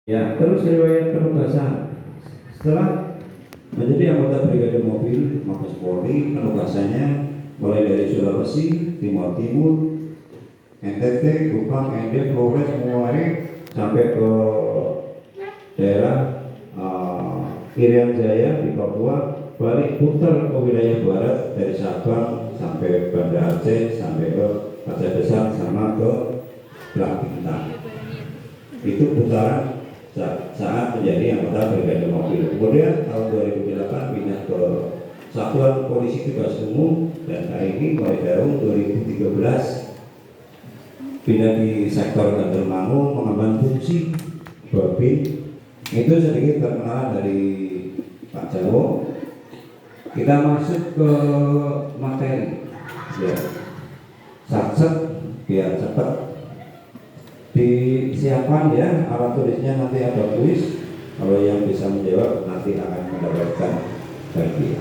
Ya, terus riwayat penugasan. Setelah menjadi anggota Brigade Mobil Mabes Polri, penugasannya mulai dari Sulawesi, Timur Timur, NTT, Kupang, ND, Flores, Muare, sampai ke daerah Irian Jaya di Papua, balik putar ke wilayah barat dari Sabang sampai Banda Aceh, sampai ke Aceh Besar, sama ke Belang Bintang. Itu putaran saat menjadi anggota Brigade Mobil. Kemudian tahun 2008 pindah ke Satuan Polisi Tugas Umum, dan hari ini mulai tahun 2013 pindah di sektor Banjarmangu mengemban fungsi Babin. Itu sedikit perkenalan dari Pak Jarwo. Kita masuk ke materi, ya. Satset biar cepat. Disiapkan ya alat tulisnya, nanti ada kuis. Kalau yang bisa menjawab nanti akan mendapatkan hadiah.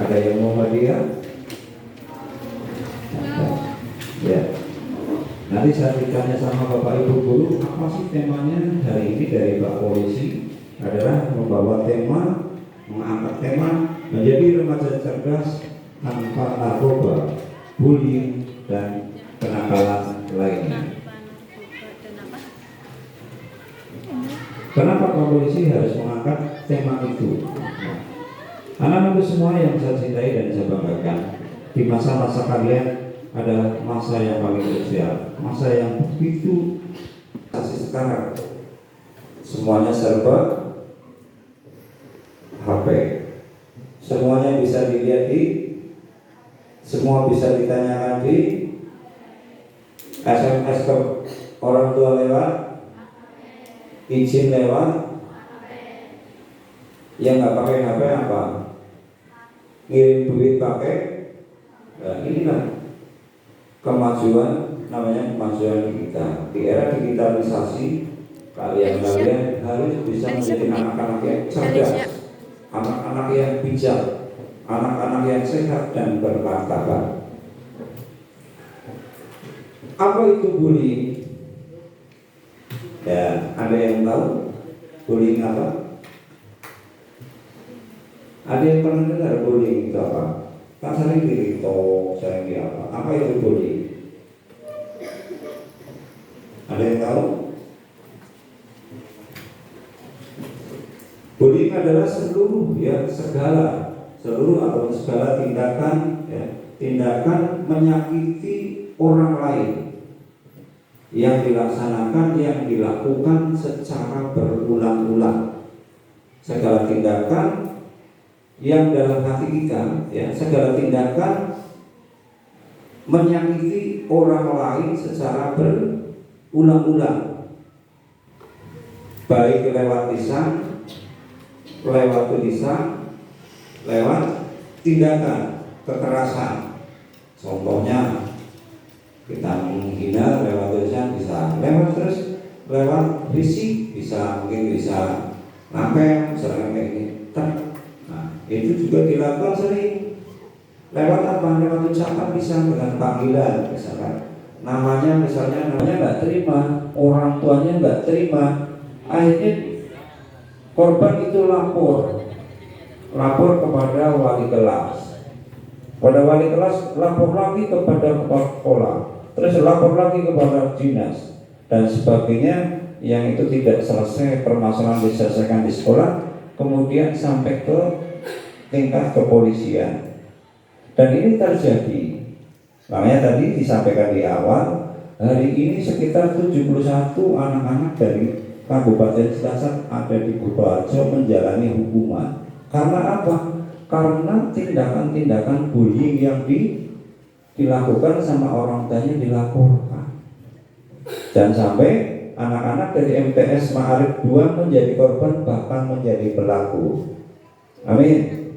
Ada yang mau hadiah? Ya. Nanti saya ditanya sama Bapak Ibu guru, apa sih temanya hari ini dari Pak Polisi adalah membawa tema, mengangkat tema menjadi remaja cerdas tanpa narkoba, bullying dan kenakalan lainnya. Kenapa polisi harus mengangkat tema itu? Anak-anak semua yang saya cintai dan saya banggakan, di masa-masa kalian adalah masa yang paling krusial, masa yang begitu kasih sekarang. Semuanya serba HP, semuanya bisa dilihat semua bisa ditanyakan di SMS ke orang tua lewat, izin lewat, yang nggak pakai HP apa? Ngirim duit pakai. Nah, inilah kemajuan, namanya kemajuan digital. Di era digitalisasi, kalian harus bisa menjadi anak-anak yang cerdas, anak-anak yang bijak, anak-anak yang sehat dan bermartabat. Apa itu bullying? Ya, ada yang tahu bullying apa? Ada yang pernah dengar bullying itu apa? Tak sering sering apa? Apa itu bullying? Ada yang tahu? Bullying adalah seluruh segala tindakan, ya, tindakan menyakiti orang lain yang dilakukan secara berulang-ulang. Segala tindakan yang dalam hati kita, ya, segala tindakan menyakiti orang lain secara berulang-ulang, baik lewat lisan, lewat tulisan, lewat tindakan kekerasan. Contohnya kita menghina lewat tulisan, bisa lewat fisik, mungkin bisa nempel, misalnya kayak ini. Nah, itu juga dilakukan sering. Lewat apa? Lewat ucapan, bisa dengan panggilan, misalkan namanya nggak terima, orang tuanya nggak terima, akhirnya korban itu lapor kepada wali kelas. Pada wali kelas lapor lagi kepada kepala sekolah, terus lapor lagi kepada dinas dan sebagainya. Yang itu tidak selesai, permasalahan diselesaikan di sekolah, kemudian sampai ke tingkat kepolisian. Dan ini terjadi. Makanya tadi disampaikan di awal, hari ini sekitar 71 anak-anak dari Kabupaten Cilacap ada di Kutoarjo menjalani hukuman. Karena apa? Karena tindakan-tindakan bullying yang dilakukan sama orang tuanya dilaporkan. Dan sampai anak-anak dari MTS Ma'arif 2 menjadi korban, bahkan menjadi pelaku. Amin.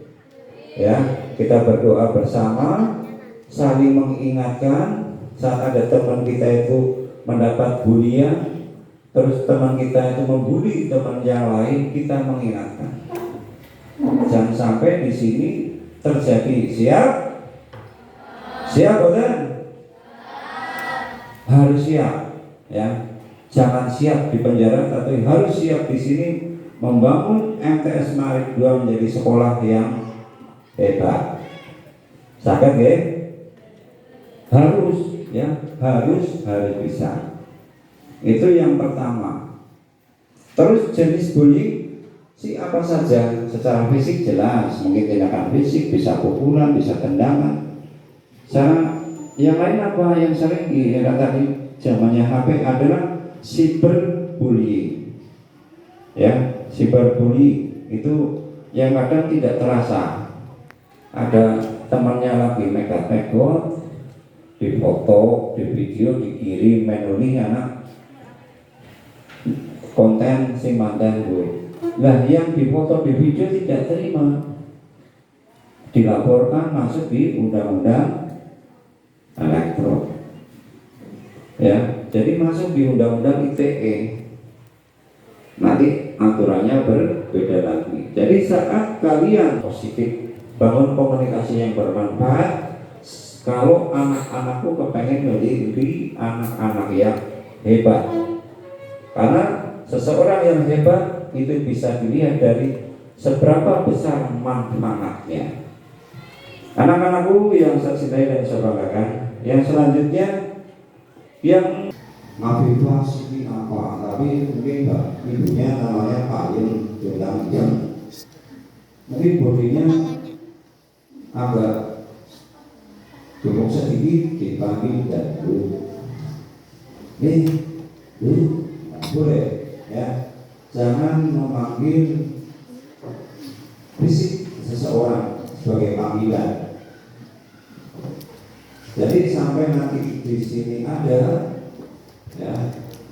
Ya, kita berdoa bersama, saling mengingatkan. Saat ada teman kita itu mendapat bulian, terus teman kita itu membuli teman yang lain, kita mengingatkan. Jangan sampai di sini terjadi. Siap? Siap, bukan? Harus siap, ya. jangan siap di penjara, tapi harus siap di sini membangun MTS Marik 2 menjadi sekolah yang hebat. Sakit ya? Harus ya, harus bisa. Itu yang pertama. Terus jenis bullying apa saja? Secara fisik jelas, mungkin tindakan fisik, bisa pukulan, bisa tendangan. Cara yang lain apa yang sering di era tadi zamannya HP adalah cyberbullying. Ya, cyberbullying itu yang kadang tidak terasa. Ada temannya lagi megat-megot, di foto, di video, dikirim, menuli anak konten sing mantan gue. Lah yang di foto, di video tidak terima, dilaporkan masuk di undang-undang elektro. Ya, jadi masuk di undang-undang ITE. Nanti aturannya berbeda lagi. Jadi saat kalian positif, bangun komunikasi yang bermanfaat. Kalau anak-anakku kepengen menjadi anak-anak yang hebat, karena seseorang yang hebat itu bisa dilihat dari seberapa besar manfaatnya. Anak-anakku yang saya cintai dan saya banggakan, yang selanjutnya yang Ngafifah ini apa? Tapi mungkin ibunya namanya Payung Jam. Mungkin bodinya agak gemuk sedikit, dipanggil dan boleh ya. Jangan memanggil fisik seseorang sebagai panggilan. Jadi sampai nanti di sini ada ya,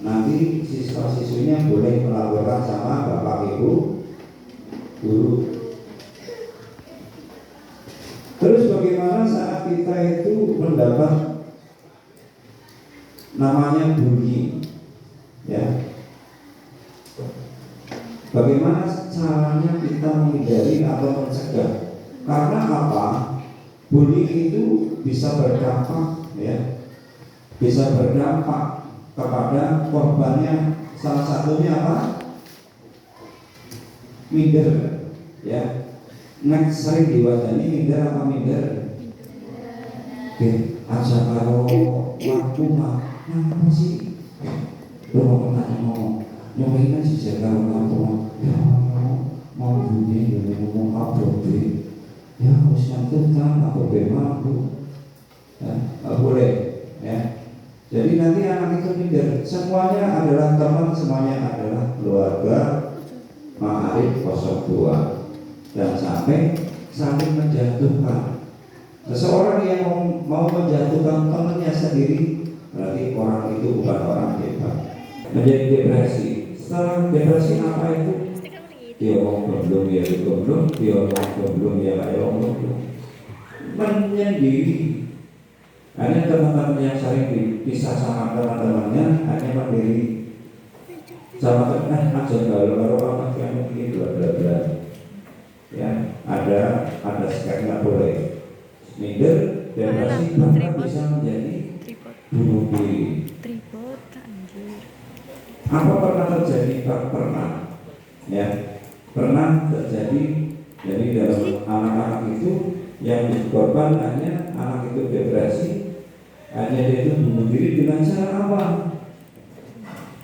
nanti siswa-siswinya boleh melaporkan sama bapak ibu guru. Terus bagaimana saat kita itu mendapat namanya bullying ya, bagaimana caranya kita menghindari atau mencegah? Karena apa? Bullying itu bisa berdampak ya, bisa berdampak kepada korbannya. Salah satunya apa? Minder ya. Next sering diwajani minder apa minder? Oke, aja kalau waktu mah apa sih? Lo mau nyobain aja sih kalau waktu ya mau bunyi ngomong apa deh? Ya harus nyantuk kan aku bemampu ya, nggak boleh ya. Jadi nanti anak itu minder, semuanya adalah teman, semuanya adalah keluarga. Ma'arif 02. Dan sampai saling menjatuhkan. Seseorang yang mau menjatuhkan temannya sendiri, berarti orang itu bukan orang hebat. Menjadi depresi. Setelah depresi apa itu? Dia ngomong belum ya belum, dia ngomong belum ya ngomong belum. Menyendiri. Hanya teman-teman yang sering dipisah sama teman-temannya hanya mandiri. Sama teman aja kalau orang yang mungkin bla ya, ada sekali nggak boleh minder, depresi, bahkan bisa menjadi bunuh diri. Apa pernah terjadi? Pernah ya, pernah terjadi. Jadi dalam anak-anak itu yang dikorban hanya anak itu depresi, hanya dia itu bunuh diri dengan cara apa?